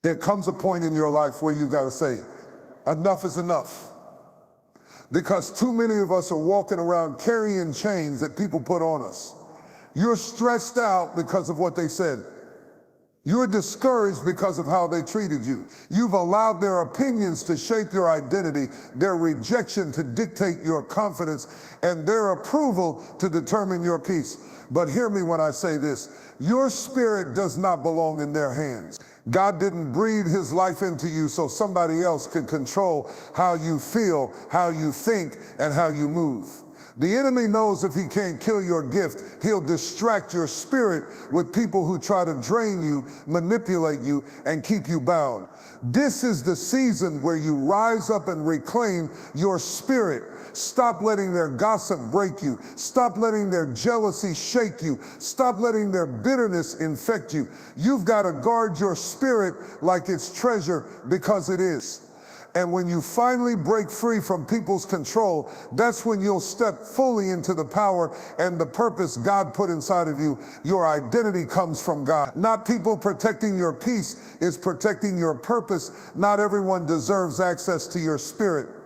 There comes a point in your life where you got to say, enough is enough. Because too many of us are walking around carrying chains that people put on us. You're stressed out because of what they said. You're discouraged because of how they treated you. You've allowed their opinions to shape your identity, their rejection to dictate your confidence, and their approval to determine your peace. But hear me when I say this. Your spirit does not belong in their hands. God didn't breathe his life into you so somebody else could control how you feel, how you think, and how you move. The enemy knows if he can't kill your gift, he'll distract your spirit with people who try to drain you, manipulate you, and keep you bound. This is the season where you rise up and reclaim your spirit. Stop letting their gossip break you. Stop letting their jealousy shake you. Stop letting their bitterness infect you. You've got to guard your spirit like it's treasure, because it is. And when you finally break free from people's control, that's when you'll step fully into the power and the purpose God put inside of you. Your identity comes from God. Not people protecting your peace, it's protecting your purpose. Not everyone deserves access to your spirit.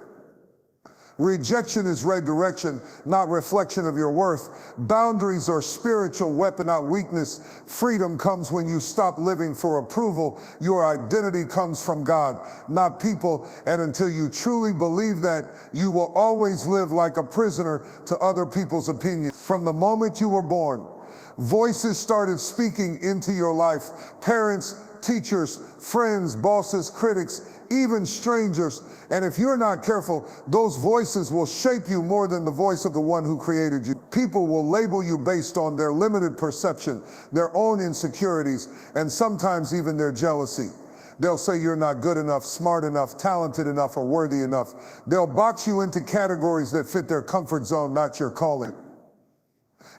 Rejection is redirection, not reflection of your worth. Boundaries are spiritual weapon, not weakness. Freedom comes when you stop living for approval. Your identity comes from God, not people. And until you truly believe that, you will always live like a prisoner to other people's opinions. From the moment you were born, voices started speaking into your life. Parents, teachers, friends, bosses, critics, even strangers. And if you're not careful, those voices will shape you more than the voice of the one who created you. People will label you based on their limited perception, their own insecurities, and sometimes even their jealousy. They'll say you're not good enough, smart enough, talented enough, or worthy enough. They'll box you into categories that fit their comfort zone, not your calling.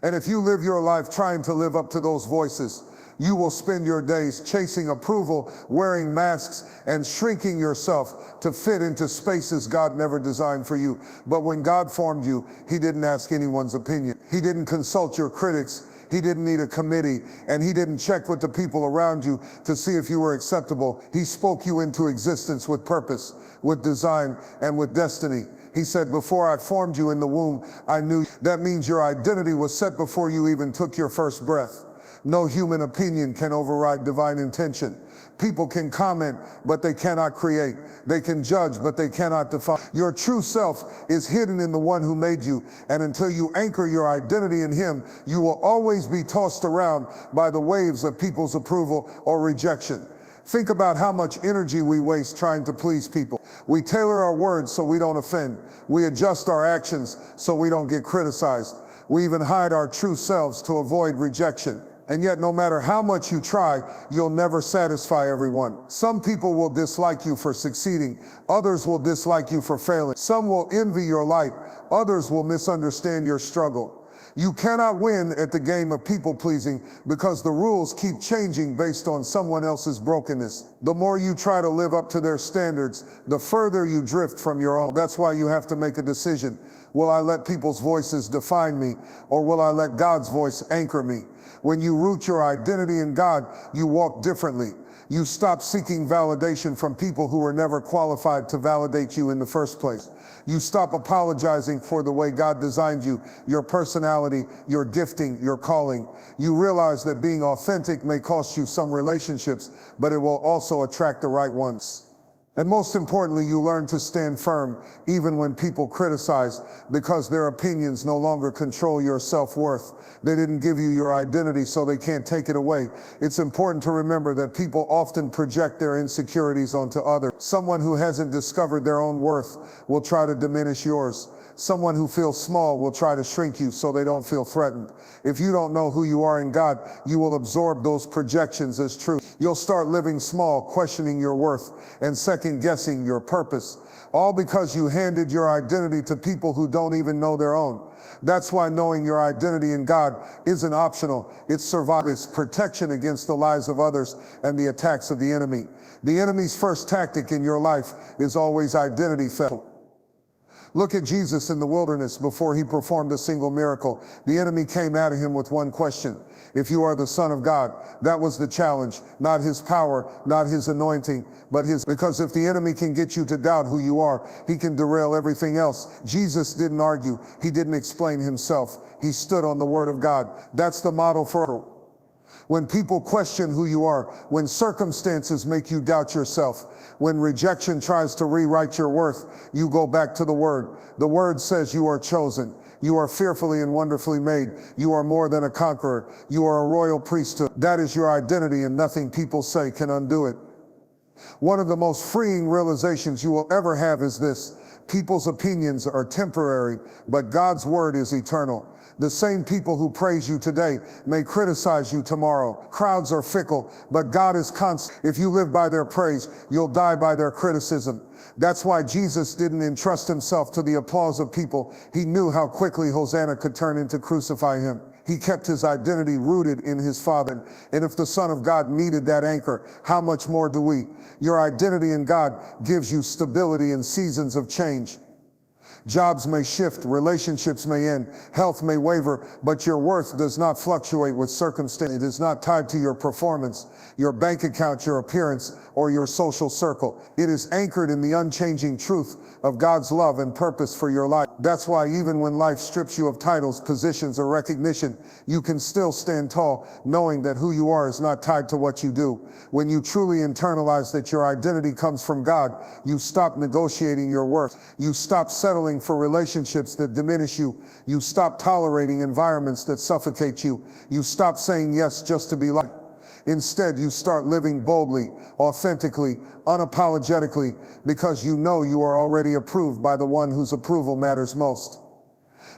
And if you live your life trying to live up to those voices, you will spend your days chasing approval, wearing masks, and shrinking yourself to fit into spaces God never designed for you. But when God formed you, he didn't ask anyone's opinion. He didn't consult your critics. He didn't need a committee, and he didn't check with the people around you to see if you were acceptable. He spoke you into existence with purpose, with design, and with destiny. He said, before I formed you in the womb, I knew you. That means your identity was set before you even took your first breath. No human opinion can override divine intention. People can comment, but they cannot create. They can judge, but they cannot define. Your true self is hidden in the one who made you, and until you anchor your identity in him, you will always be tossed around by the waves of people's approval or rejection. Think about how much energy we waste trying to please people. We tailor our words so we don't offend. We adjust our actions so we don't get criticized. We even hide our true selves to avoid rejection. And yet, no matter how much you try, you'll never satisfy everyone. Some people will dislike you for succeeding. Others will dislike you for failing. Some will envy your light. Others will misunderstand your struggle. You cannot win at the game of people-pleasing because the rules keep changing based on someone else's brokenness. The more you try to live up to their standards, the further you drift from your own. That's why you have to make a decision. Will I let people's voices define me, or will I let God's voice anchor me? When you root your identity in God, you walk differently. You stop seeking validation from people who were never qualified to validate you in the first place. You stop apologizing for the way God designed you, your personality, your gifting, your calling. You realize that being authentic may cost you some relationships, but it will also attract the right ones. And most importantly, you learn to stand firm even when people criticize, because their opinions no longer control your self-worth. They didn't give you your identity, so they can't take it away. It's important to remember that people often project their insecurities onto others. Someone who hasn't discovered their own worth will try to diminish yours. Someone who feels small will try to shrink you so they don't feel threatened. If you don't know who you are in God, you will absorb those projections as truth. You'll start living small, questioning your worth, and second-guessing your purpose, all because you handed your identity to people who don't even know their own. That's why knowing your identity in God isn't optional. It's survival. It's protection against the lies of others and the attacks of the enemy. The enemy's first tactic in your life is always identity theft. Look at Jesus in the wilderness before he performed a single miracle. The enemy came at him with one question: if you are the Son of God. That was the challenge, not his power, not his anointing, but his. Because if the enemy can get you to doubt who you are, he can derail everything else. Jesus didn't argue. He didn't explain himself. He stood on the word of God. That's the model for. When people question who you are, when circumstances make you doubt yourself, when rejection tries to rewrite your worth, you go back to the Word. The Word says you are chosen. You are fearfully and wonderfully made. You are more than a conqueror. You are a royal priesthood. That is your identity, and nothing people say can undo it. One of the most freeing realizations you will ever have is this: people's opinions are temporary, but God's word is eternal. The same people who praise you today may criticize you tomorrow. Crowds are fickle, but God is constant. If you live by their praise, you'll die by their criticism. That's why Jesus didn't entrust himself to the applause of people. He knew how quickly Hosanna could turn into crucify him. He kept his identity rooted in his Father. And if the Son of God needed that anchor, how much more do we? Your identity in God gives you stability in seasons of change. Jobs may shift, relationships may end, health may waver, but your worth does not fluctuate with circumstance. It is not tied to your performance, your bank account, your appearance, or your social circle. It is anchored in the unchanging truth of God's love and purpose for your life. That's why even when life strips you of titles, positions, or recognition, you can still stand tall, knowing that who you are is not tied to what you do. When you truly internalize that your identity comes from God, you stop negotiating your worth. You stop settling for relationships that diminish you. You stop tolerating environments that suffocate you. You stop saying yes just to be liked. Instead, you start living boldly, authentically, unapologetically, because you know you are already approved by the one whose approval matters most.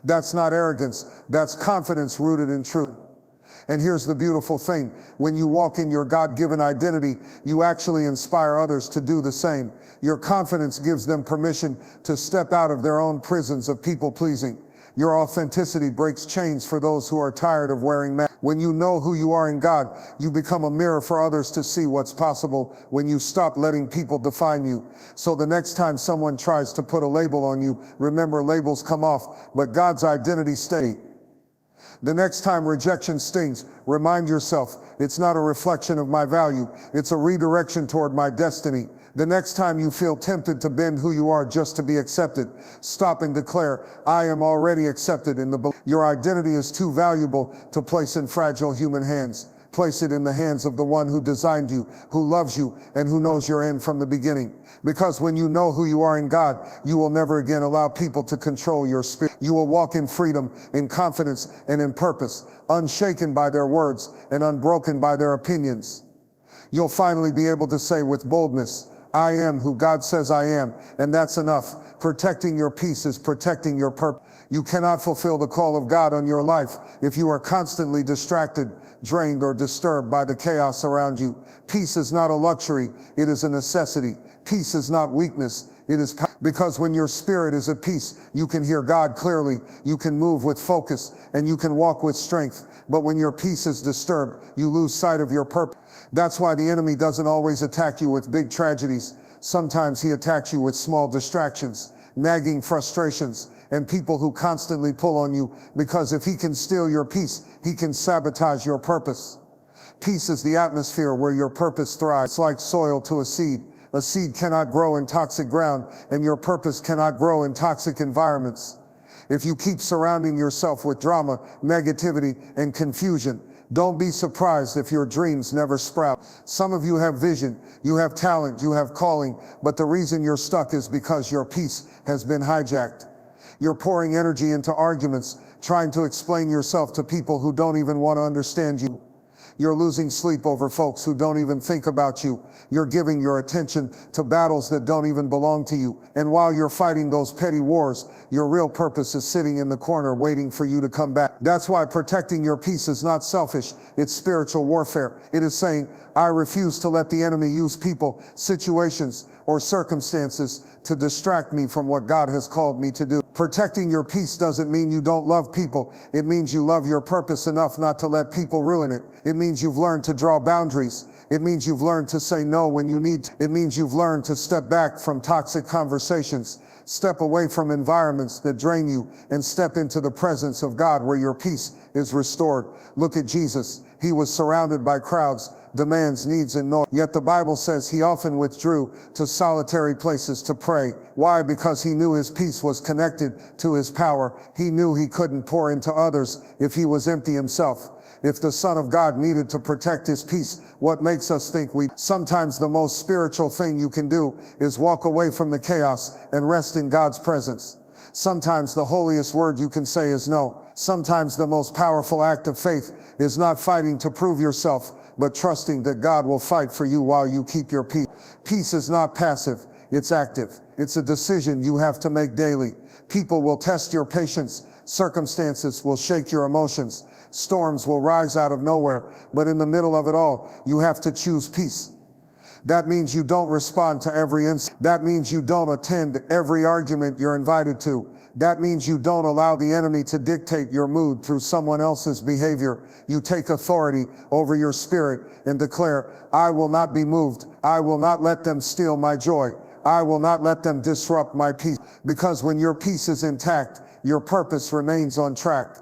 That's not arrogance. That's confidence rooted in truth. And here's the beautiful thing: when you walk in your God-given identity, you actually inspire others to do the same. Your confidence gives them permission to step out of their own prisons of people-pleasing. Your authenticity breaks chains for those who are tired of wearing masks. When you know who you are in God, you become a mirror for others to see what's possible when you stop letting people define you. So the next time someone tries to put a label on you, remember, labels come off, but God's identity stays. The next time rejection stings, remind yourself, it's not a reflection of my value, it's a redirection toward my destiny. The next time you feel tempted to bend who you are just to be accepted, stop and declare, I am already accepted in the belief. Your identity is too valuable to place in fragile human hands. Place it in the hands of the one who designed you, who loves you, and who knows your end from the beginning. Because when you know who you are in God, you will never again allow people to control your spirit. You will walk in freedom, in confidence, and in purpose, unshaken by their words and unbroken by their opinions. You'll finally be able to say with boldness, I am who God says I am, and that's enough. Protecting your peace is protecting your purpose. You cannot fulfill the call of God on your life if you are constantly distracted, drained, or disturbed by the chaos around you. Peace is not a luxury, it is a necessity. Peace is not weakness, it is power. Because when your spirit is at peace, you can hear God clearly, you can move with focus, and you can walk with strength. But when your peace is disturbed, you lose sight of your purpose. That's why the enemy doesn't always attack you with big tragedies. Sometimes he attacks you with small distractions, nagging frustrations, and people who constantly pull on you, because if he can steal your peace, he can sabotage your purpose. Peace is the atmosphere where your purpose thrives. It's like soil to a seed. A seed cannot grow in toxic ground, and your purpose cannot grow in toxic environments. If you keep surrounding yourself with drama, negativity, and confusion, don't be surprised if your dreams never sprout. Some of you have vision, you have talent, you have calling, but the reason you're stuck is because your peace has been hijacked. You're pouring energy into arguments, trying to explain yourself to people who don't even want to understand you. You're losing sleep over folks who don't even think about you. You're giving your attention to battles that don't even belong to you. And while you're fighting those petty wars, your real purpose is sitting in the corner waiting for you to come back. That's why protecting your peace is not selfish, it's spiritual warfare. It is saying, I refuse to let the enemy use people, situations, or circumstances to distract me from what God has called me to do. Protecting your peace doesn't mean you don't love people. It means you love your purpose enough not to let people ruin it. It means you've learned to draw boundaries. It means you've learned to say no when you need to. It means you've learned to step back from toxic conversations, step away from environments that drain you, and step into the presence of God where your peace is restored. Look at Jesus. He was surrounded by crowds, demands, needs, and noise. Yet the Bible says he often withdrew to solitary places to pray. Why? Because he knew his peace was connected to his power. He knew he couldn't pour into others if he was empty himself. If the Son of God needed to protect his peace, what makes us think sometimes the most spiritual thing you can do is walk away from the chaos and rest in God's presence. Sometimes the holiest word you can say is no. Sometimes the most powerful act of faith is not fighting to prove yourself, but trusting that God will fight for you while you keep your peace. Peace is not passive, it's active. It's a decision you have to make daily. People will test your patience. Circumstances will shake your emotions. Storms will rise out of nowhere. But in the middle of it all, you have to choose peace. That means you don't respond to every incident. That means you don't attend every argument you're invited to. That means you don't allow the enemy to dictate your mood through someone else's behavior. You take authority over your spirit and declare, I will not be moved. I will not let them steal my joy. I will not let them disrupt my peace. Because when your peace is intact, your purpose remains on track.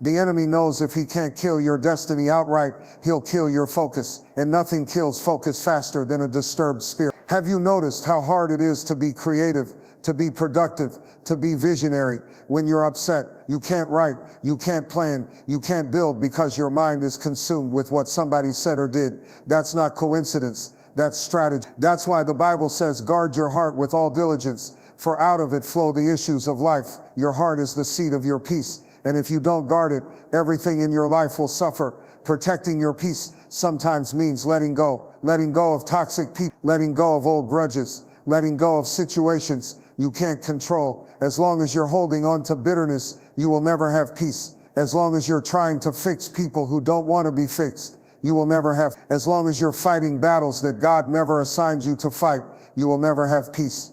The enemy knows if he can't kill your destiny outright, he'll kill your focus. And nothing kills focus faster than a disturbed spirit. Have you noticed how hard it is to be creative, to be productive, to be visionary? When you're upset, you can't write, you can't plan, you can't build because your mind is consumed with what somebody said or did. That's not coincidence, that's strategy. That's why the Bible says, guard your heart with all diligence, for out of it flow the issues of life. Your heart is the seat of your peace. And if you don't guard it, everything in your life will suffer. Protecting your peace sometimes means letting go of toxic people, letting go of old grudges, letting go of situations you can't control. As long as you're holding on to bitterness, you will never have peace. As long as you're trying to fix people who don't want to be fixed, you will never have. As long as you're fighting battles that God never assigned you to fight, you will never have peace.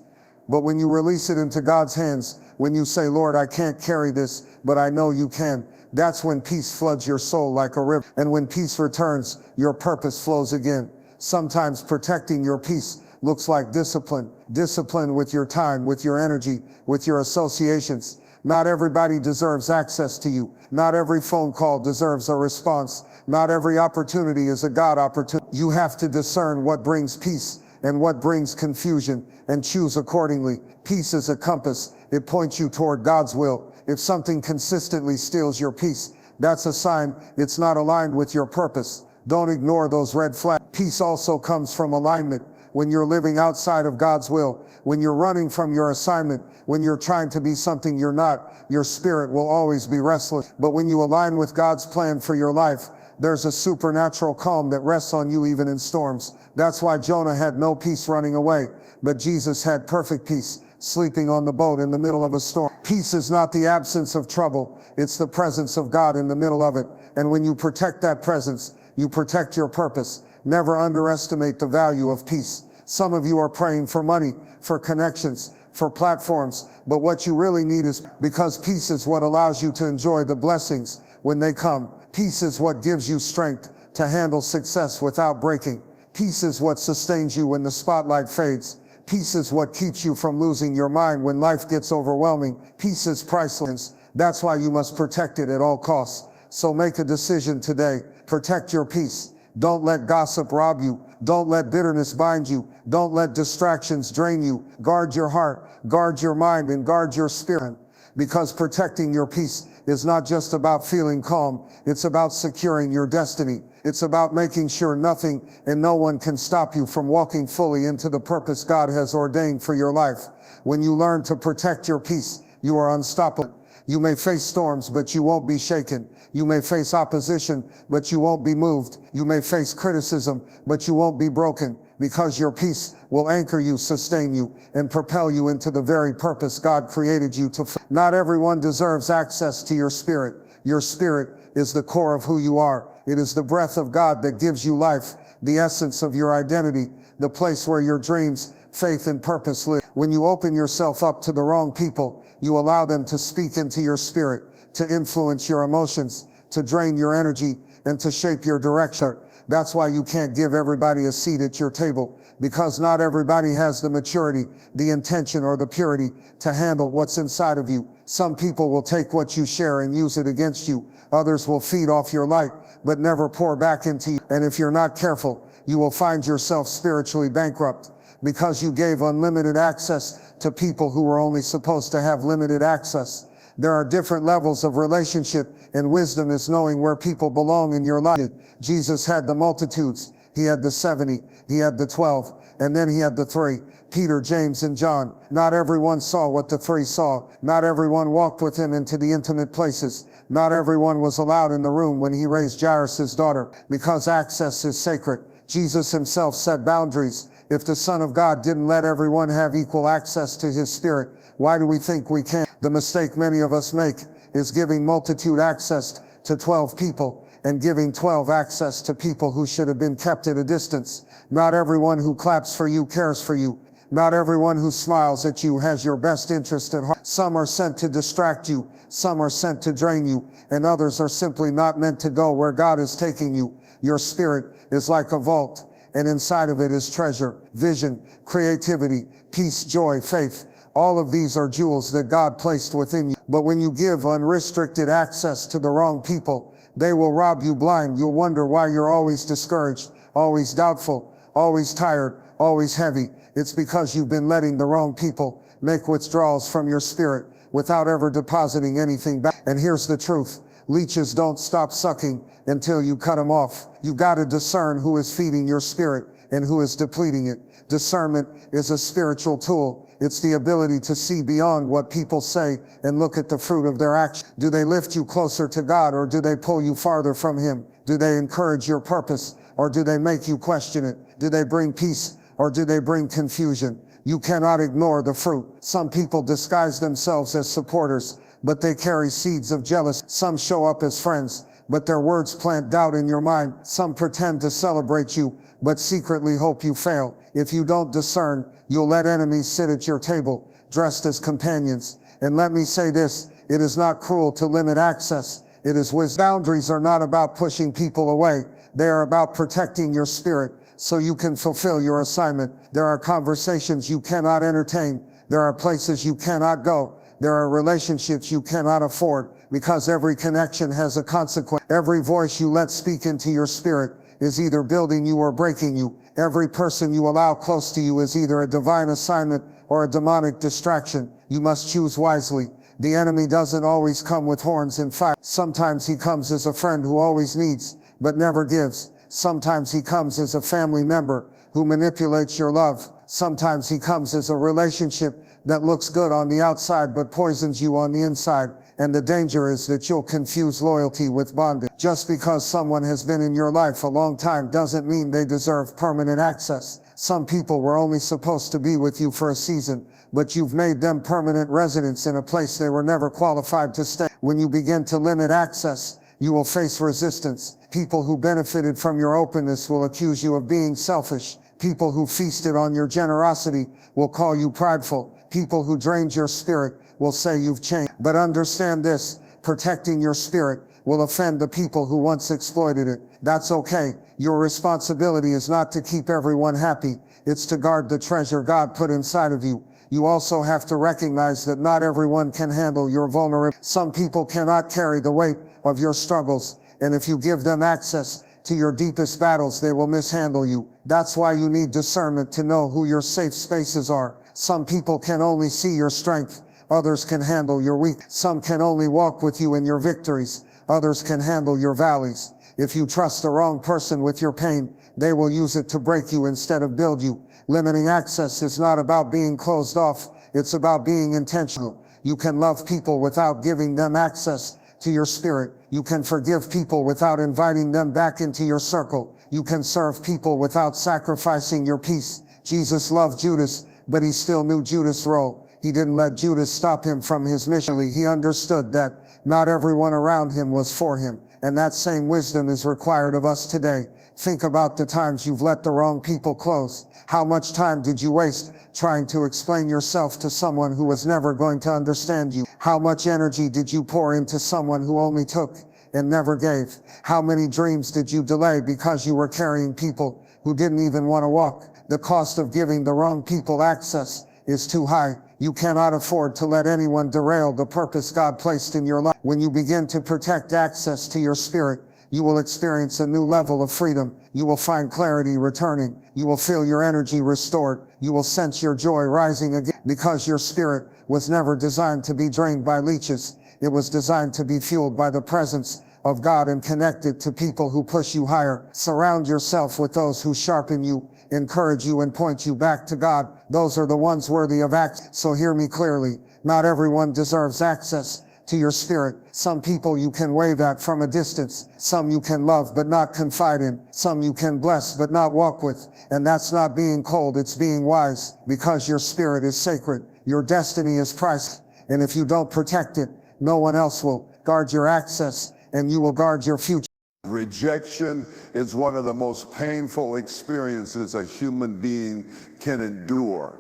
But when you release it into God's hands, when you say, Lord, I can't carry this, but I know you can, that's when peace floods your soul like a river. And when peace returns, your purpose flows again. Sometimes protecting your peace looks like discipline. Discipline with your time, with your energy, with your associations. Not everybody deserves access to you. Not every phone call deserves a response. Not every opportunity is a God opportunity. You have to discern what brings peace and what brings confusion and choose accordingly. Peace is a compass. It points you toward God's will. If something consistently steals your peace, that's a sign it's not aligned with your purpose. Don't ignore those red flags. Peace also comes from alignment. When you're living outside of God's will, when you're running from your assignment, when you're trying to be something you're not, your spirit will always be restless. But when you align with God's plan for your life, there's a supernatural calm that rests on you even in storms. That's why Jonah had no peace running away, but Jesus had perfect peace, sleeping on the boat in the middle of a storm. Peace is not the absence of trouble, it's the presence of God in the middle of it. And when you protect that presence, you protect your purpose. Never underestimate the value of peace. Some of you are praying for money, for connections, for platforms, but what you really need is, because peace is what allows you to enjoy the blessings when they come. Peace is what gives you strength to handle success without breaking. Peace is what sustains you when the spotlight fades. Peace is what keeps you from losing your mind when life gets overwhelming. Peace is priceless. That's why you must protect it at all costs. So make a decision today. Protect your peace. Don't let gossip rob you. Don't let bitterness bind you. Don't let distractions drain you. Guard your heart, guard your mind, and guard your spirit. Because protecting your peace is not just about feeling calm. It's about securing your destiny. It's about making sure nothing and no one can stop you from walking fully into the purpose God has ordained for your life. When you learn to protect your peace, you are unstoppable. You may face storms, but you won't be shaken. You may face opposition, but you won't be moved. You may face criticism, but you won't be broken, because your peace will anchor you, sustain you, and propel you into the very purpose God created you to. Not everyone deserves access to your spirit. Your spirit is the core of who you are. It is the breath of God that gives you life, the essence of your identity, the place where your dreams, faith, and purpose live. When you open yourself up to the wrong people, you allow them to speak into your spirit, to influence your emotions, to drain your energy, and to shape your direction. That's why you can't give everybody a seat at your table, because not everybody has the maturity, the intention, or the purity to handle what's inside of you. Some people will take what you share and use it against you. Others will feed off your light, but never pour back into you. And if you're not careful, you will find yourself spiritually bankrupt, because you gave unlimited access to people who were only supposed to have limited access. There are different levels of relationship, and wisdom is knowing where people belong in your life. Jesus had the multitudes. He had the 70. He had the 12. And then he had the 3, Peter, James, and John. Not everyone saw what the 3 saw. Not everyone walked with him into the intimate places. Not everyone was allowed in the room when he raised Jairus' daughter, because access is sacred. Jesus himself set boundaries. If the Son of God didn't let everyone have equal access to his Spirit, why do we think we can? The mistake many of us make is giving multitude access to 12 people and giving 12 access to people who should have been kept at a distance. Not everyone who claps for you cares for you. Not everyone who smiles at you has your best interest at heart. Some are sent to distract you, some are sent to drain you, and others are simply not meant to go where God is taking you. Your spirit is like a vault, and inside of it is treasure, vision, creativity, peace, joy, faith. All of these are jewels that God placed within you. But when you give unrestricted access to the wrong people, they will rob you blind. You'll wonder why you're always discouraged, always doubtful, always tired, always heavy. It's because you've been letting the wrong people make withdrawals from your spirit without ever depositing anything back. And here's the truth. Leeches don't stop sucking until you cut them off. You got to discern who is feeding your spirit and who is depleting it. Discernment is a spiritual tool. It's the ability to see beyond what people say and look at the fruit of their action. Do they lift you closer to God, or do they pull you farther from him? Do they encourage your purpose, or do they make you question it? Do they bring peace, or do they bring confusion? You cannot ignore the fruit. Some people disguise themselves as supporters, but they carry seeds of jealousy. Some show up as friends, but their words plant doubt in your mind. Some pretend to celebrate you, but secretly hope you fail. If you don't discern, you'll let enemies sit at your table, dressed as companions. And let me say this, it is not cruel to limit access. It is wisdom. Boundaries are not about pushing people away. They are about protecting your spirit so you can fulfill your assignment. There are conversations you cannot entertain. There are places you cannot go. There are relationships you cannot afford, because every connection has a consequence. Every voice you let speak into your spirit is either building you or breaking you. Every person you allow close to you is either a divine assignment or a demonic distraction. You must choose wisely. The enemy doesn't always come with horns and fire. Sometimes he comes as a friend who always needs, but never gives. Sometimes he comes as a family member who manipulates your love. Sometimes he comes as a relationship that looks good on the outside but poisons you on the inside. And the danger is that you'll confuse loyalty with bondage. Just because someone has been in your life a long time doesn't mean they deserve permanent access. Some people were only supposed to be with you for a season, but you've made them permanent residents in a place they were never qualified to stay. When you begin to limit access, you will face resistance. People who benefited from your openness will accuse you of being selfish. People who feasted on your generosity will call you prideful. People who drained your spirit will say you've changed. But understand this, protecting your spirit will offend the people who once exploited it. That's okay. Your responsibility is not to keep everyone happy. It's to guard the treasure God put inside of you. You also have to recognize that not everyone can handle your vulnerability. Some people cannot carry the weight of your struggles, and if you give them access to your deepest battles, they will mishandle you. That's why you need discernment to know who your safe spaces are. Some people can only see your strength. Others can handle your weakness. Some can only walk with you in your victories. Others can handle your valleys. If you trust the wrong person with your pain, they will use it to break you instead of build you. Limiting access is not about being closed off. It's about being intentional. You can love people without giving them access to your spirit. You can forgive people without inviting them back into your circle. You can serve people without sacrificing your peace. Jesus loved Judas, but he still knew Judas' role. He didn't let Judas stop him from his mission. He understood that not everyone around him was for him. And that same wisdom is required of us today. Think about the times you've let the wrong people close. How much time did you waste trying to explain yourself to someone who was never going to understand you? How much energy did you pour into someone who only took and never gave? How many dreams did you delay because you were carrying people who didn't even want to walk? The cost of giving the wrong people access is too high. You cannot afford to let anyone derail the purpose God placed in your life. When you begin to protect access to your spirit, you will experience a new level of freedom. You will find clarity returning. You will feel your energy restored. You will sense your joy rising again, because your spirit was never designed to be drained by leeches. It was designed to be fueled by the presence of God and connected to people who push you higher. Surround yourself with those who sharpen you, encourage you, and point you back to God. Those are the ones worthy of access. So hear me clearly. Not everyone deserves access to your spirit. Some people you can wave at from a distance. Some you can love but not confide in. Some you can bless but not walk with. And that's not being cold, it's being wise, because your spirit is sacred. Your destiny is priceless. And if you don't protect it, no one else will. Guard your access, and you will guard your future. Rejection is one of the most painful experiences a human being can endure,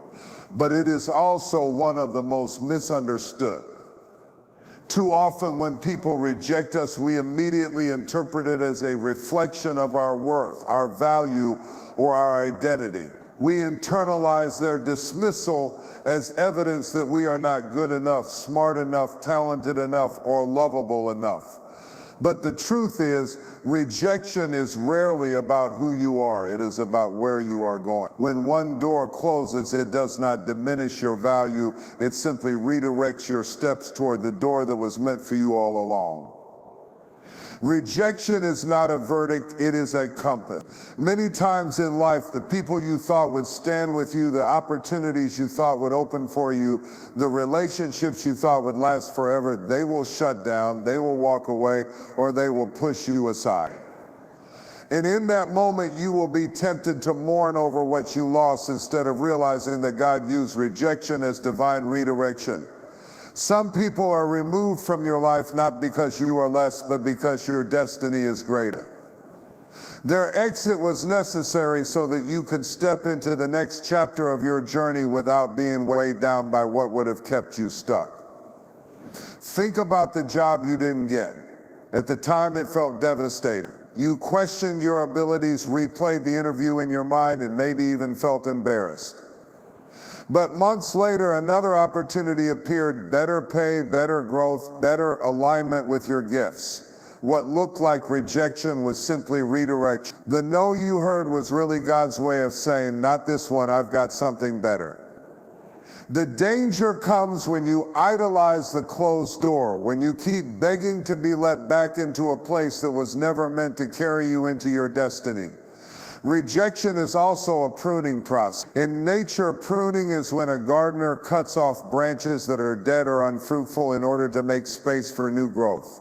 but it is also one of the most misunderstood. Too often when people reject us, we immediately interpret it as a reflection of our worth, our value, or our identity. We internalize their dismissal as evidence that we are not good enough, smart enough, talented enough, or lovable enough. But the truth is, rejection is rarely about who you are. It is about where you are going. When one door closes, it does not diminish your value. It simply redirects your steps toward the door that was meant for you all along. Rejection is not a verdict, it is a compass. Many times in life, the people you thought would stand with you, the opportunities you thought would open for you, the relationships you thought would last forever, they will shut down, they will walk away, or they will push you aside. And in that moment, you will be tempted to mourn over what you lost instead of realizing that God used rejection as divine redirection. Some people are removed from your life not because you are less, but because your destiny is greater. Their exit was necessary so that you could step into the next chapter of your journey without being weighed down by what would have kept you stuck. Think about the job you didn't get. At the time, it felt devastating. You questioned your abilities, replayed the interview in your mind, and maybe even felt embarrassed. But months later, another opportunity appeared, better pay, better growth, better alignment with your gifts. What looked like rejection was simply redirection. The no you heard was really God's way of saying, not this one, I've got something better. The danger comes when you idolize the closed door, when you keep begging to be let back into a place that was never meant to carry you into your destiny. Rejection is also a pruning process. In nature, pruning is when a gardener cuts off branches that are dead or unfruitful in order to make space for new growth.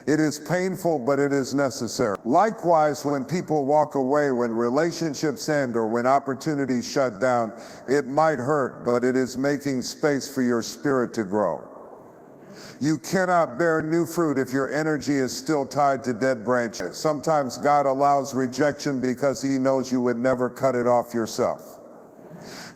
It is painful, but it is necessary. Likewise, when people walk away, when relationships end, or when opportunities shut down, it might hurt, but it is making space for your spirit to grow. You cannot bear new fruit if your energy is still tied to dead branches. Sometimes God allows rejection because He knows you would never cut it off yourself.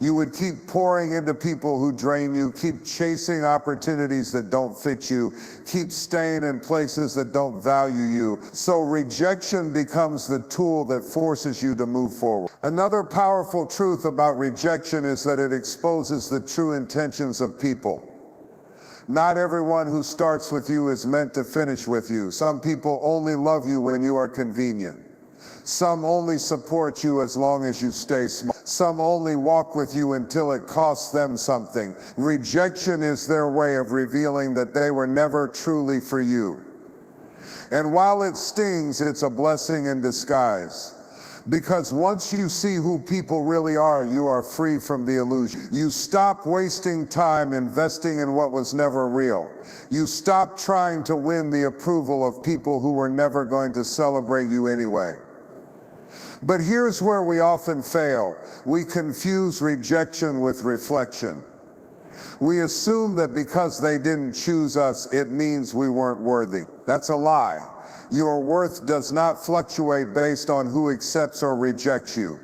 You would keep pouring into people who drain you, keep chasing opportunities that don't fit you, keep staying in places that don't value you. So rejection becomes the tool that forces you to move forward. Another powerful truth about rejection is that it exposes the true intentions of people. Not everyone who starts with you is meant to finish with you. Some people only love you when you are convenient. Some only support you as long as you stay small. Some only walk with you until it costs them something. Rejection is their way of revealing that they were never truly for you. And while it stings, it's a blessing in disguise. Because once you see who people really are, you are free from the illusion. You stop wasting time investing in what was never real. You stop trying to win the approval of people who were never going to celebrate you anyway. But here's where we often fail. We confuse rejection with reflection. We assume that because they didn't choose us, it means we weren't worthy. That's a lie. Your worth does not fluctuate based on who accepts or rejects you.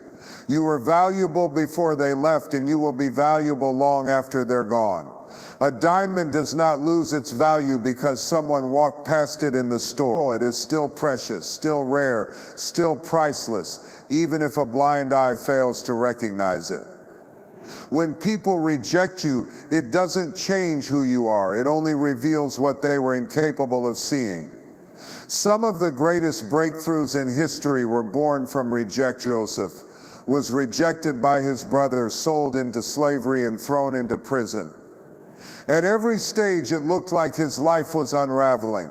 You were valuable before they left, and you will be valuable long after they're gone. A diamond does not lose its value because someone walked past it in the store. It is still precious, still rare, still priceless, even if a blind eye fails to recognize it. When people reject you, it doesn't change who you are. It only reveals what they were incapable of seeing. Some of the greatest breakthroughs in history were born from rejection. Joseph was rejected by his brothers, sold into slavery, and thrown into prison. At every stage, it looked like his life was unraveling.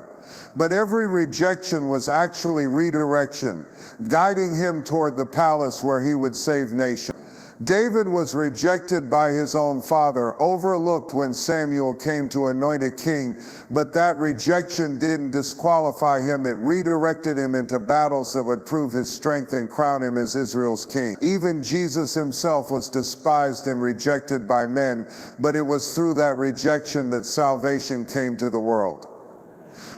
But every rejection was actually redirection, guiding him toward the palace where he would save nations. David was rejected by his own father, overlooked when Samuel came to anoint a king, but that rejection didn't disqualify him. It redirected him into battles that would prove his strength and crown him as Israel's king. Even Jesus himself was despised and rejected by men, but it was through that rejection that salvation came to the world.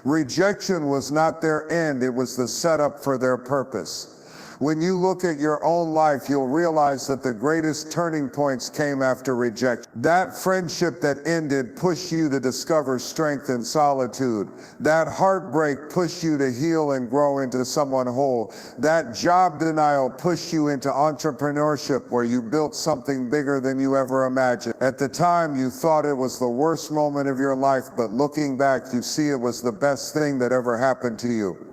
Rejection was not their end, it was the setup for their purpose. When you look at your own life, you'll realize that the greatest turning points came after rejection. That friendship that ended pushed you to discover strength in solitude. That heartbreak pushed you to heal and grow into someone whole. That job denial pushed you into entrepreneurship, where you built something bigger than you ever imagined. At the time, you thought it was the worst moment of your life, but looking back, you see it was the best thing that ever happened to you.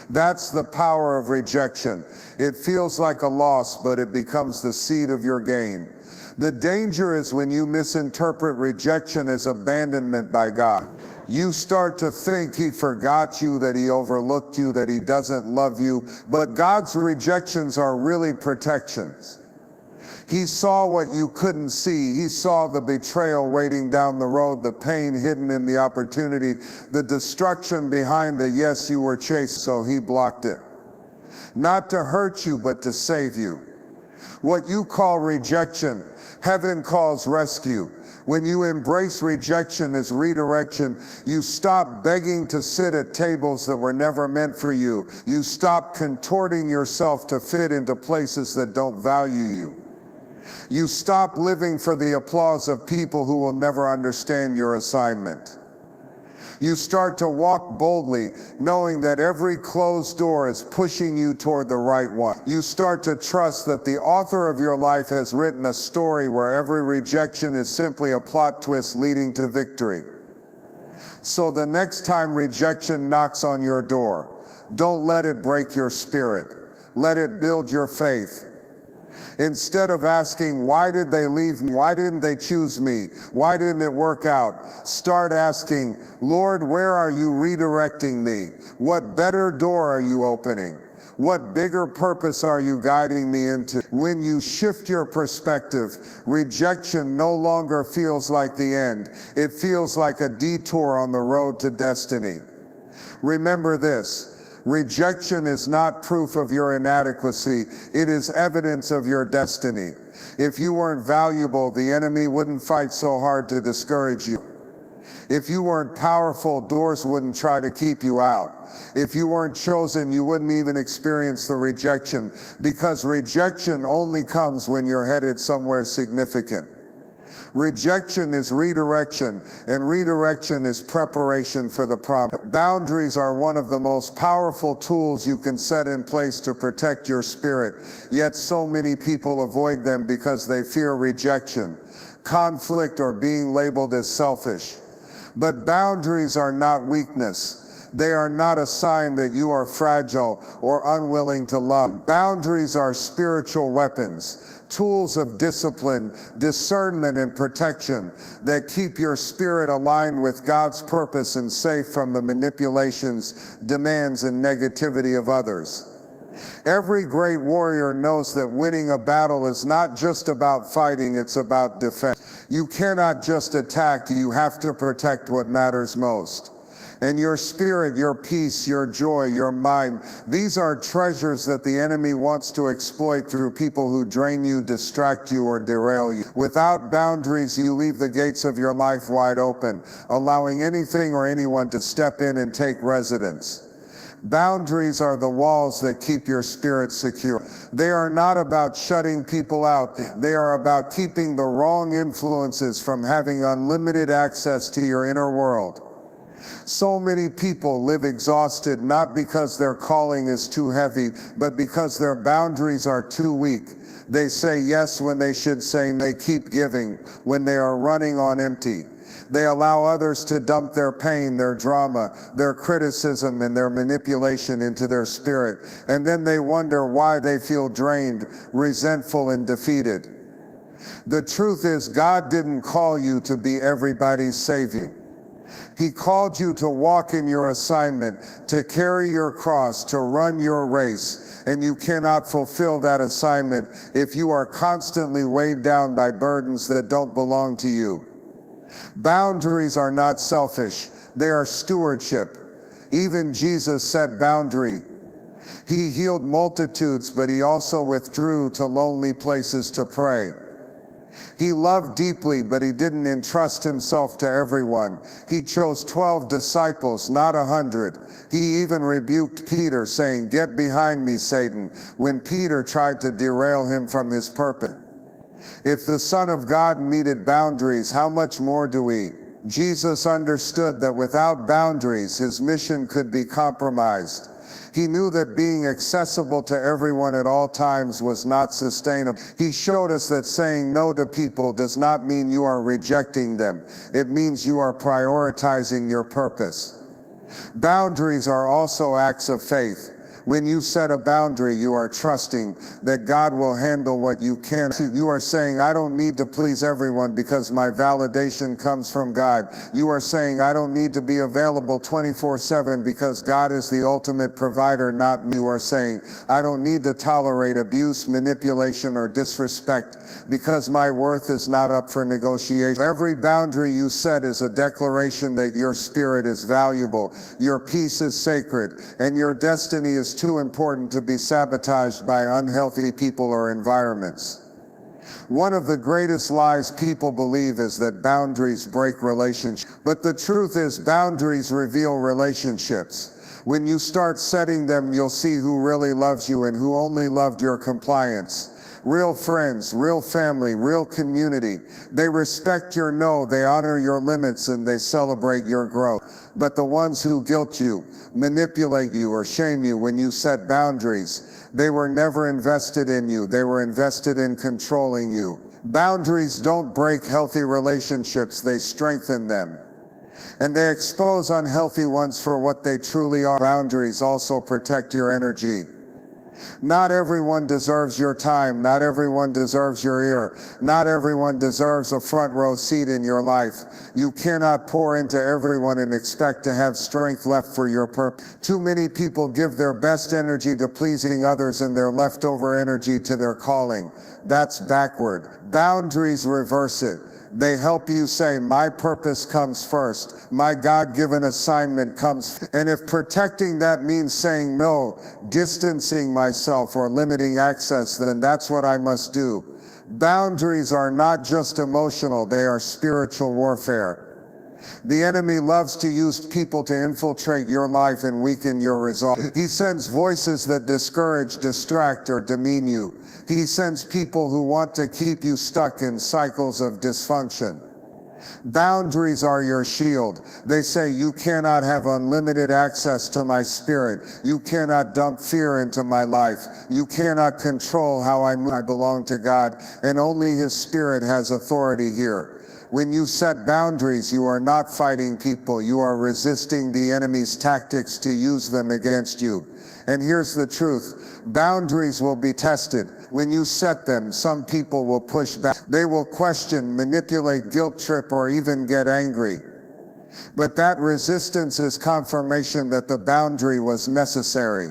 That's the power of rejection. It feels like a loss, but it becomes the seed of your gain. The danger is when you misinterpret rejection as abandonment by God. You start to think he forgot you, that he overlooked you, that he doesn't love you. But God's rejections are really protections. He saw what you couldn't see. He saw the betrayal waiting down the road, the pain hidden in the opportunity, the destruction behind the yes you were chased, so he blocked it. Not to hurt you, but to save you. What you call rejection, heaven calls rescue. When you embrace rejection as redirection, you stop begging to sit at tables that were never meant for you. You stop contorting yourself to fit into places that don't value you. You stop living for the applause of people who will never understand your assignment. You start to walk boldly, knowing that every closed door is pushing you toward the right one. You start to trust that the author of your life has written a story where every rejection is simply a plot twist leading to victory. So the next time rejection knocks on your door, don't let it break your spirit. Let it build your faith. Instead of asking, why did they leave me? Why didn't they choose me? Why didn't it work out? Start asking, Lord, where are you redirecting me? What better door are you opening? What bigger purpose are you guiding me into? When you shift your perspective, rejection no longer feels like the end. It feels like a detour on the road to destiny. Remember this. Rejection is not proof of your inadequacy. It is evidence of your destiny. If you weren't valuable, the enemy wouldn't fight so hard to discourage you. If you weren't powerful, doors wouldn't try to keep you out. If you weren't chosen, you wouldn't even experience the rejection, because rejection only comes when you're headed somewhere significant. Rejection is redirection, and redirection is preparation for the promise. Boundaries are one of the most powerful tools you can set in place to protect your spirit, yet so many people avoid them because they fear rejection, conflict, or being labeled as selfish. But boundaries are not weakness. They are not a sign that you are fragile or unwilling to love. Boundaries are spiritual weapons. Tools of discipline, discernment, and protection that keep your spirit aligned with God's purpose and safe from the manipulations, demands, and negativity of others. Every great warrior knows that winning a battle is not just about fighting, it's about defense. You cannot just attack, you have to protect what matters most. And your spirit, your peace, your joy, your mind, these are treasures that the enemy wants to exploit through people who drain you, distract you, or derail you. Without boundaries, you leave the gates of your life wide open, allowing anything or anyone to step in and take residence. Boundaries are the walls that keep your spirit secure. They are not about shutting people out. They are about keeping the wrong influences from having unlimited access to your inner world. So many people live exhausted not because their calling is too heavy, but because their boundaries are too weak. They say yes when they should say no. They keep giving when they are running on empty. They allow others to dump their pain, their drama, their criticism, and their manipulation into their spirit. And then they wonder why they feel drained, resentful, and defeated. The truth is, God didn't call you to be everybody's savior. He called you to walk in your assignment, to carry your cross, to run your race. And you cannot fulfill that assignment if you are constantly weighed down by burdens that don't belong to you. Boundaries are not selfish. They are stewardship. Even Jesus set boundary. He healed multitudes, but he also withdrew to lonely places to pray. He loved deeply, but he didn't entrust himself to everyone. He chose 12 disciples, not 100. He even rebuked Peter, saying, "Get behind me, Satan," when Peter tried to derail him from his purpose. If the Son of God needed boundaries, how much more do we? Jesus understood that without boundaries, his mission could be compromised. He knew that being accessible to everyone at all times was not sustainable. He showed us that saying no to people does not mean you are rejecting them. It means you are prioritizing your purpose. Boundaries are also acts of faith. When you set a boundary, you are trusting that God will handle what you can't. You are saying, I don't need to please everyone because my validation comes from God. You are saying, I don't need to be available 24/7 because God is the ultimate provider, not me. You are saying, I don't need to tolerate abuse, manipulation, or disrespect because my worth is not up for negotiation. Every boundary you set is a declaration that your spirit is valuable, your peace is sacred, and your destiny is too important to be sabotaged by unhealthy people or environments. One of the greatest lies people believe is that boundaries break relationships. But the truth is, boundaries reveal relationships. When you start setting them, you'll see who really loves you and who only loved your compliance. Real friends, real family, real community. They respect your no, they honor your limits, and they celebrate your growth. But the ones who guilt you, manipulate you, or shame you when you set boundaries, they were never invested in you. They were invested in controlling you. Boundaries don't break healthy relationships, they strengthen them. And they expose unhealthy ones for what they truly are. Boundaries also protect your energy. Not everyone deserves your time. Not everyone deserves your ear. Not everyone deserves a front row seat in your life. You cannot pour into everyone and expect to have strength left for your purpose. Too many people give their best energy to pleasing others and their leftover energy to their calling. That's backward. Boundaries reverse it. They help you say, my purpose comes first. My God-given assignment comes. And if protecting that means saying no, distancing myself, or limiting access, then that's what I must do. Boundaries are not just emotional, they are spiritual warfare. The enemy loves to use people to infiltrate your life and weaken your resolve. He sends voices that discourage, distract, or demean you. He sends people who want to keep you stuck in cycles of dysfunction. Boundaries are your shield. They say you cannot have unlimited access to my spirit. You cannot dump fear into my life. You cannot control how I move. I belong to God, and only His Spirit has authority here. When you set boundaries, you are not fighting people. You are resisting the enemy's tactics to use them against you. And here's the truth. Boundaries will be tested. When you set them, some people will push back. They will question, manipulate, guilt trip, or even get angry. But that resistance is confirmation that the boundary was necessary.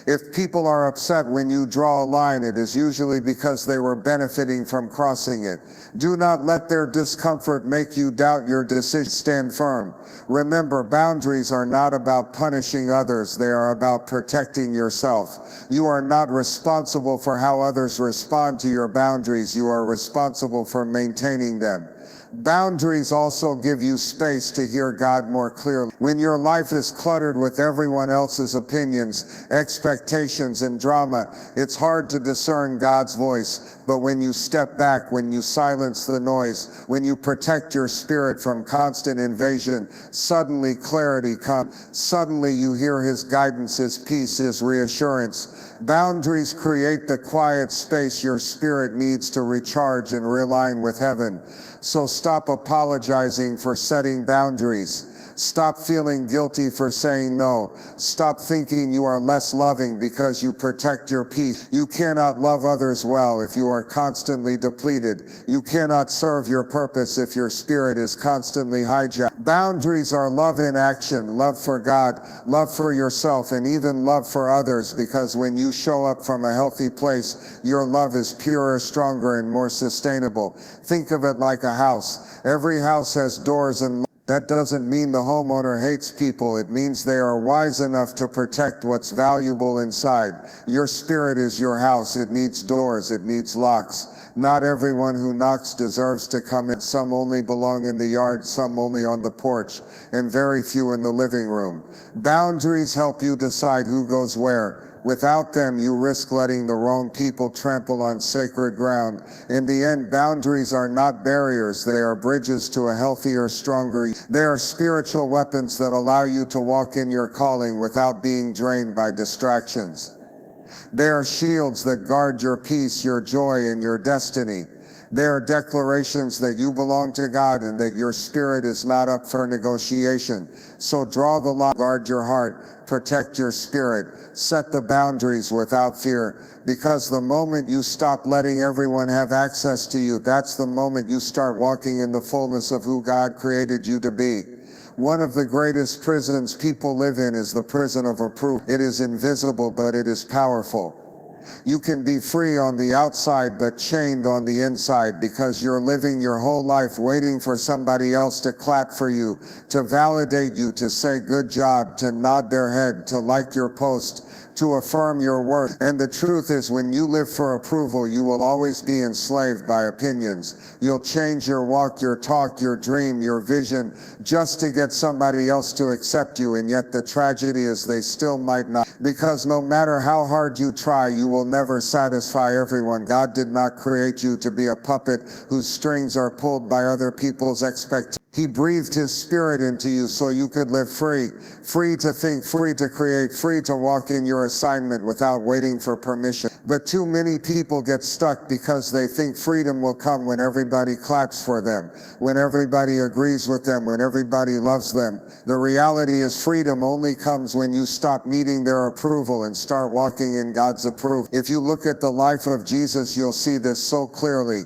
If people are upset when you draw a line, it is usually because they were benefiting from crossing it. Do not let their discomfort make you doubt your decision. Stand firm. Remember, boundaries are not about punishing others. They are about protecting yourself. You are not responsible for how others respond to your boundaries. You are responsible for maintaining them. Boundaries also give you space to hear God more clearly. When your life is cluttered with everyone else's opinions, expectations, and drama, it's hard to discern God's voice. But when you step back, when you silence the noise, when you protect your spirit from constant invasion, suddenly clarity comes. Suddenly you hear His guidance, His peace, His reassurance. Boundaries create the quiet space your spirit needs to recharge and realign with heaven. So stop apologizing for setting boundaries. Stop feeling guilty for saying no. Stop thinking you are less loving because you protect your peace. You cannot love others well if you are constantly depleted. You cannot serve your purpose if your spirit is constantly hijacked. Boundaries are love in action, love for God, love for yourself, and even love for others, because when you show up from a healthy place, your love is purer, stronger, and more sustainable. Think of it like a house. Every house has doors and that doesn't mean the homeowner hates people. It means they are wise enough to protect what's valuable inside. Your spirit is your house. It needs doors. It needs locks. Not everyone who knocks deserves to come in. Some only belong in the yard, some only on the porch, and very few in the living room. Boundaries help you decide who goes where. Without them, you risk letting the wrong people trample on sacred ground. In the end, boundaries are not barriers. They are bridges to a healthier, stronger. They are spiritual weapons that allow you to walk in your calling without being drained by distractions. They are shields that guard your peace, your joy, and your destiny. They are declarations that you belong to God and that your spirit is not up for negotiation. So draw the line, guard your heart, protect your spirit, set the boundaries without fear, because the moment you stop letting everyone have access to you, that's the moment you start walking in the fullness of who God created you to be. One of the greatest prisons people live in is the prison of approval. It is invisible, but it is powerful. You can be free on the outside but chained on the inside because you're living your whole life waiting for somebody else to clap for you, to validate you, to say good job, to nod their head, to like your post, to affirm your worth. And the truth is, when you live for approval, you will always be enslaved by opinions. You'll change your walk, your talk, your dream, your vision, just to get somebody else to accept you. And yet the tragedy is they still might not. Because no matter how hard you try, you will never satisfy everyone. God did not create you to be a puppet whose strings are pulled by other people's expectations. He breathed His Spirit into you so you could live free, free to think, free to create, free to walk in your assignment without waiting for permission. But too many people get stuck because they think freedom will come when everybody claps for them, when everybody agrees with them, when everybody loves them. The reality is freedom only comes when you stop needing their approval and start walking in God's approval. If you look at the life of Jesus, you'll see this so clearly.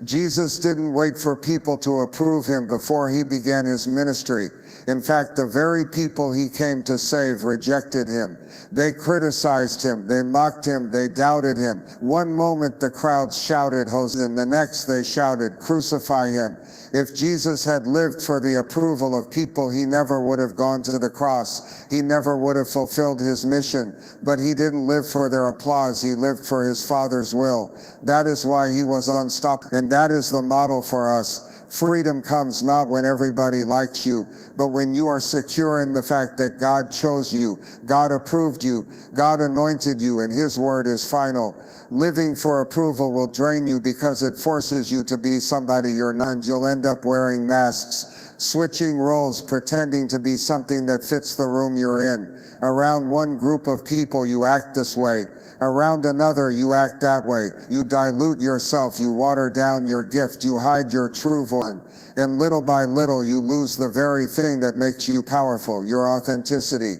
Jesus didn't wait for people to approve Him before He began His ministry. In fact, the very people He came to save rejected Him. They criticized Him, they mocked Him, they doubted Him. One moment the crowd shouted, Hosanna, the next they shouted, crucify Him. If Jesus had lived for the approval of people, He never would have gone to the cross. He never would have fulfilled His mission. But He didn't live for their applause. He lived for His Father's will. That is why He was unstoppable. And that is the model for us. Freedom comes not when everybody likes you, but when you are secure in the fact that God chose you, God approved you, God anointed you, and His word is final. Living for approval will drain you because it forces you to be somebody you're not. You'll end up wearing masks, switching roles, pretending to be something that fits the room you're in. Around one group of people, you act this way. Around another, you act that way. You dilute yourself. You water down your gift. You hide your true voice. And little by little, you lose the very thing that makes you powerful, your authenticity.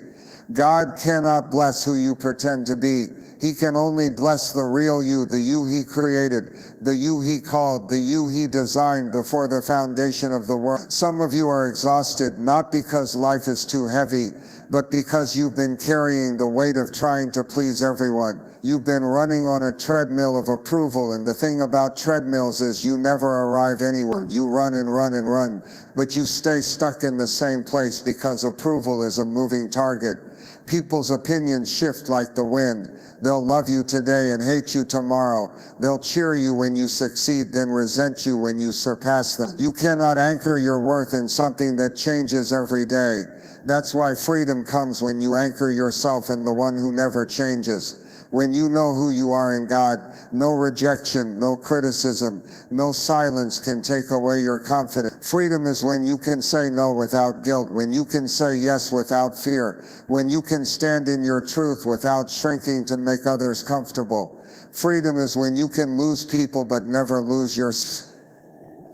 God cannot bless who you pretend to be. He can only bless the real you, the you He created, the you He called, the you He designed before the foundation of the world. Some of you are exhausted, not because life is too heavy, but because you've been carrying the weight of trying to please everyone. You've been running on a treadmill of approval, and the thing about treadmills is you never arrive anywhere. You run and run and run, but you stay stuck in the same place because approval is a moving target. People's opinions shift like the wind. They'll love you today and hate you tomorrow. They'll cheer you when you succeed, then resent you when you surpass them. You cannot anchor your worth in something that changes every day. That's why freedom comes when you anchor yourself in the one who never changes. When you know who you are in God, no rejection, no criticism, no silence can take away your confidence. Freedom is when you can say no without guilt, when you can say yes without fear, when you can stand in your truth without shrinking to make others comfortable. Freedom is when you can lose people but never lose yourself.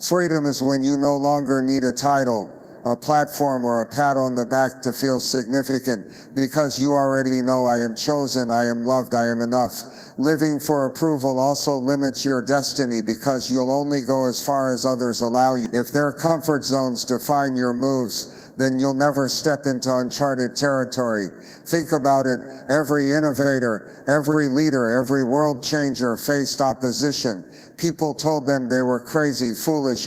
Freedom is when you no longer need a title, a platform, or a pat on the back to feel significant, because you already know, I am chosen, I am loved, I am enough. Living for approval also limits your destiny, because you'll only go as far as others allow you. If their comfort zones define your moves, then you'll never step into uncharted territory. Think about it. Every innovator, every leader, every world changer faced opposition. People told them they were crazy, foolish,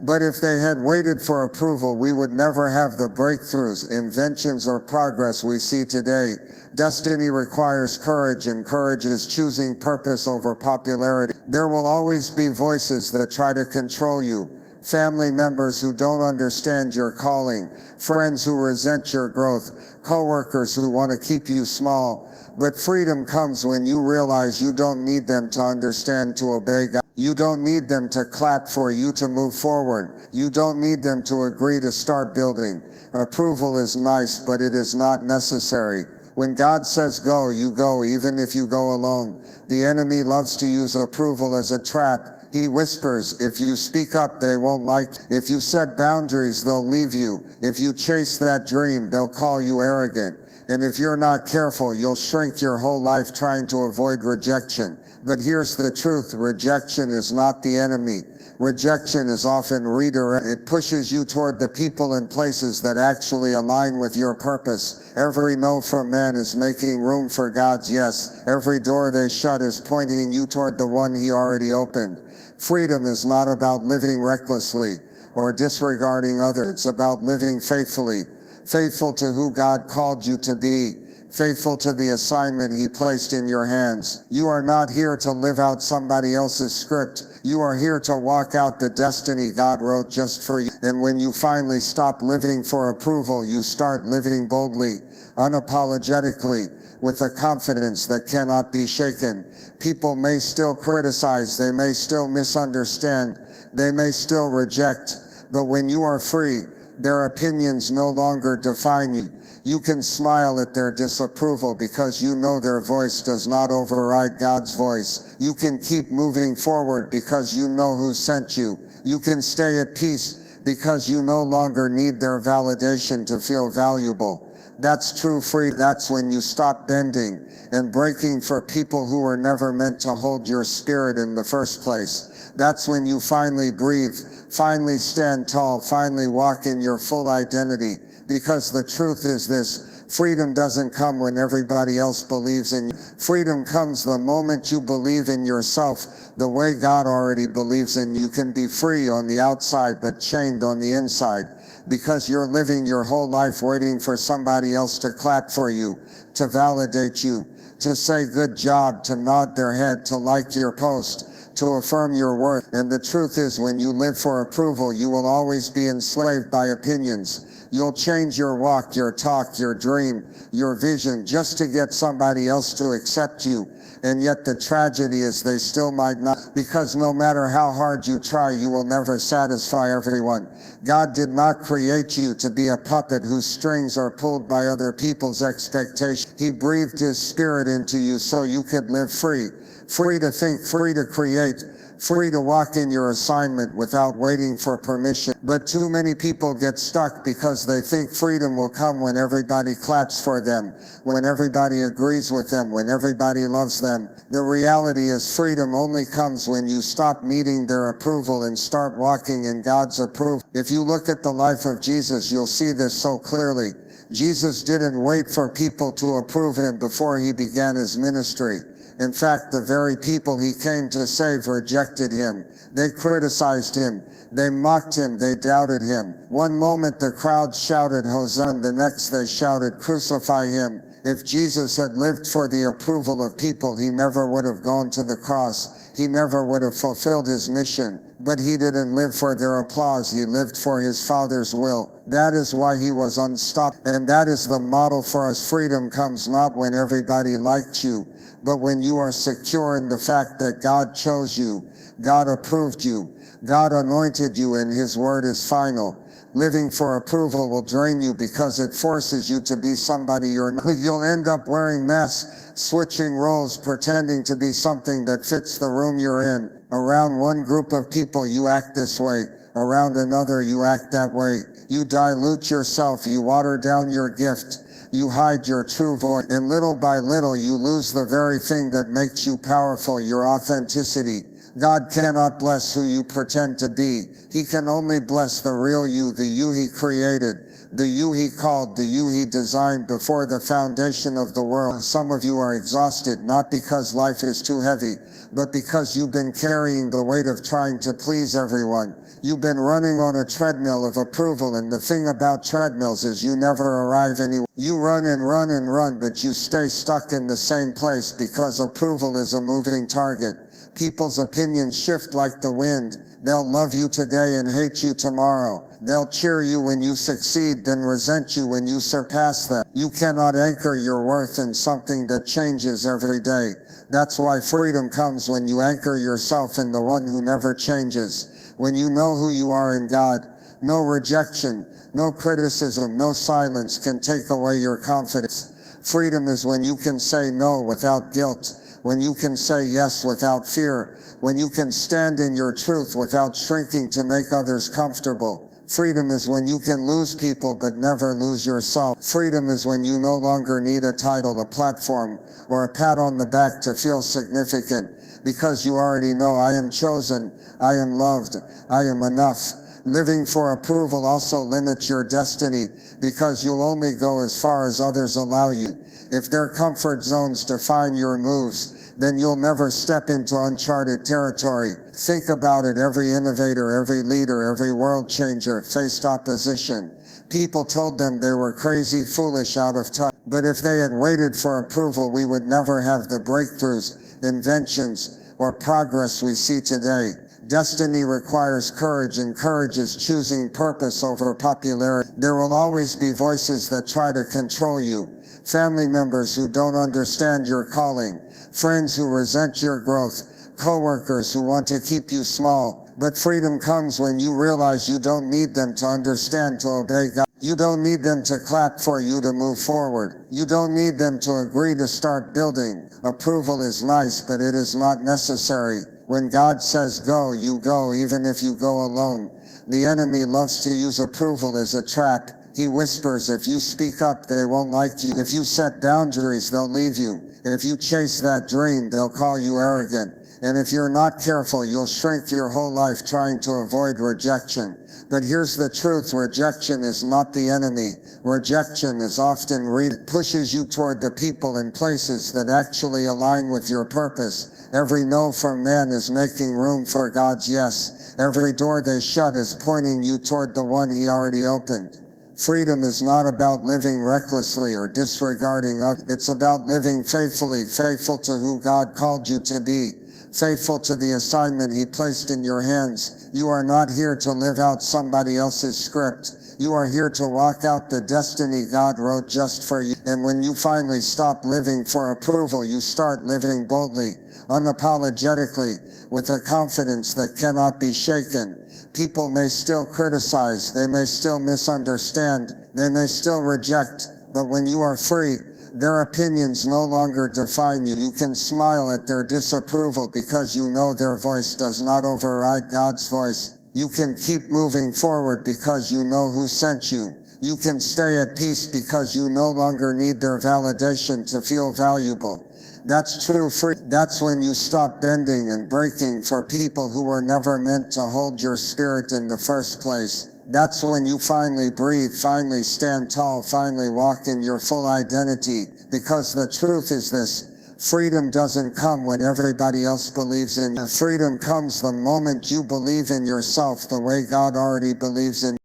but if they had waited for approval, we would never have the breakthroughs, inventions, or progress we see today. Destiny requires courage, and courage is choosing purpose over popularity. There will always be voices that try to control you. Family members who don't understand your calling, friends who resent your growth, coworkers who want to keep you small. But freedom comes when you realize you don't need them to understand to obey God. You don't need them to clap for you to move forward. You don't need them to agree to start building. Approval is nice, but it is not necessary. When God says go, you go, even if you go alone. The enemy loves to use approval as a trap. He whispers, if you speak up, they won't like you. If you set boundaries, they'll leave you. If you chase that dream, they'll call you arrogant. And if you're not careful, you'll shrink your whole life trying to avoid rejection. But here's the truth, rejection is not the enemy. Rejection is often redirect. It pushes you toward the people and places that actually align with your purpose. Every no from man is making room for God's yes. Every door they shut is pointing you toward the one he already opened. Freedom is not about living recklessly or disregarding others. It's about living faithfully. Faithful to who God called you to be. Faithful to the assignment he placed in your hands. You are not here to live out somebody else's script. You are here to walk out the destiny God wrote just for you. And when you finally stop living for approval, you start living boldly, unapologetically, with a confidence that cannot be shaken. People may still criticize, they may still misunderstand, they may still reject, but when you are free, their opinions no longer define you. You can smile at their disapproval because you know their voice does not override God's voice. You can keep moving forward because you know who sent you. You can stay at peace because you no longer need their validation to feel valuable. That's true freedom. That's when you stop bending and breaking for people who were never meant to hold your spirit in the first place. That's when you finally breathe, finally stand tall, finally walk in your full identity. Because the truth is this, freedom doesn't come when everybody else believes in you. Freedom comes the moment you believe in yourself the way God already believes in you. You can be free on the outside but chained on the inside, because you're living your whole life waiting for somebody else to clap for you, to validate you, to say good job, to nod their head, to like your post, to affirm your worth. And the truth is, when you live for approval, you will always be enslaved by opinions. You'll change your walk, your talk, your dream, your vision just to get somebody else to accept you. And yet the tragedy is they still might not, because no matter how hard you try, you will never satisfy everyone. God did not create you to be a puppet whose strings are pulled by other people's expectations. He breathed his spirit into you so you could live free. Free to think, free to create, free to walk in your assignment without waiting for permission. But too many people get stuck because they think freedom will come when everybody claps for them, when everybody agrees with them, when everybody loves them. The reality is freedom only comes when you stop needing their approval and start walking in God's approval. If you look at the life of Jesus, you'll see this so clearly. Jesus didn't wait for people to approve him before he began his ministry. In fact, the very people he came to save rejected him. They criticized him. They mocked him. They doubted him. One moment the crowd shouted, Hosanna. The next they shouted, crucify him. If Jesus had lived for the approval of people, he never would have gone to the cross. He never would have fulfilled his mission. But he didn't live for their applause. He lived for his Father's will. That is why he was unstoppable. And that is the model for us. Freedom comes not when everybody liked you, but when you are secure in the fact that God chose you, God approved you, God anointed you, and his word is final. Living for approval will drain you because it forces you to be somebody you're not. You'll end up wearing masks, switching roles, pretending to be something that fits the room you're in. Around one group of people you act this way, around another you act that way. You dilute yourself, you water down your gift, you hide your true voice, and little by little you lose the very thing that makes you powerful, your authenticity. God cannot bless who you pretend to be. He can only bless the real you, the you he created, the you he called, the you he designed before the foundation of the world. Some of you are exhausted, not because life is too heavy, but because you've been carrying the weight of trying to please everyone. You've been running on a treadmill of approval, and the thing about treadmills is you never arrive anywhere. You run and run and run, but you stay stuck in the same place because approval is a moving target. People's opinions shift like the wind. They'll love you today and hate you tomorrow. They'll cheer you when you succeed, then resent you when you surpass them. You cannot anchor your worth in something that changes every day. That's why freedom comes when you anchor yourself in the one who never changes. When you know who you are in God, no rejection, no criticism, no silence can take away your confidence. Freedom is when you can say no without guilt, when you can say yes without fear, when you can stand in your truth without shrinking to make others comfortable. Freedom is when you can lose people but never lose yourself. Freedom is when you no longer need a title, a platform, or a pat on the back to feel significant, because you already know, I am chosen, I am loved, I am enough. Living for approval also limits your destiny, because you'll only go as far as others allow you. If their comfort zones define your moves, then you'll never step into uncharted territory. Think about it. Every innovator, every leader, every world changer faced opposition. People told them they were crazy, foolish, out of touch. But if they had waited for approval, we would never have the breakthroughs, inventions, or progress we see today. Destiny requires courage, and courage is choosing purpose over popularity. There will always be voices that try to control you. Family members who don't understand your calling, friends who resent your growth, co-workers who want to keep you small. But freedom comes when you realize you don't need them to understand to obey God. You don't need them to clap for you to move forward. You don't need them to agree to start building. Approval is nice, but it is not necessary. When God says go, you go, even if you go alone. The enemy loves to use approval as a trap. He whispers, if you speak up, they won't like you. If you set boundaries, they'll leave you. If you chase that dream, they'll call you arrogant. And if you're not careful, you'll shrink your whole life trying to avoid rejection. But here's the truth, rejection is not the enemy. Rejection is often pushes you toward the people and places that actually align with your purpose. Every no from man is making room for God's yes. Every door they shut is pointing you toward the one he already opened. Freedom is not about living recklessly or disregarding others. It's about living faithfully, faithful to who God called you to be, faithful to the assignment he placed in your hands. You are not here to live out somebody else's script. You are here to walk out the destiny God wrote just for you. And when you finally stop living for approval, you start living boldly, unapologetically, with a confidence that cannot be shaken. People may still criticize, they may still misunderstand, they may still reject, but when you are free, their opinions no longer define you. You can smile at their disapproval because you know their voice does not override God's voice. You can keep moving forward because you know who sent you. You can stay at peace because you no longer need their validation to feel valuable. That's true freedom. That's when you stop bending and breaking for people who were never meant to hold your spirit in the first place. That's when you finally breathe, finally stand tall, finally walk in your full identity. Because the truth is this: freedom doesn't come when everybody else believes in you. Freedom comes the moment you believe in yourself the way God already believes in you.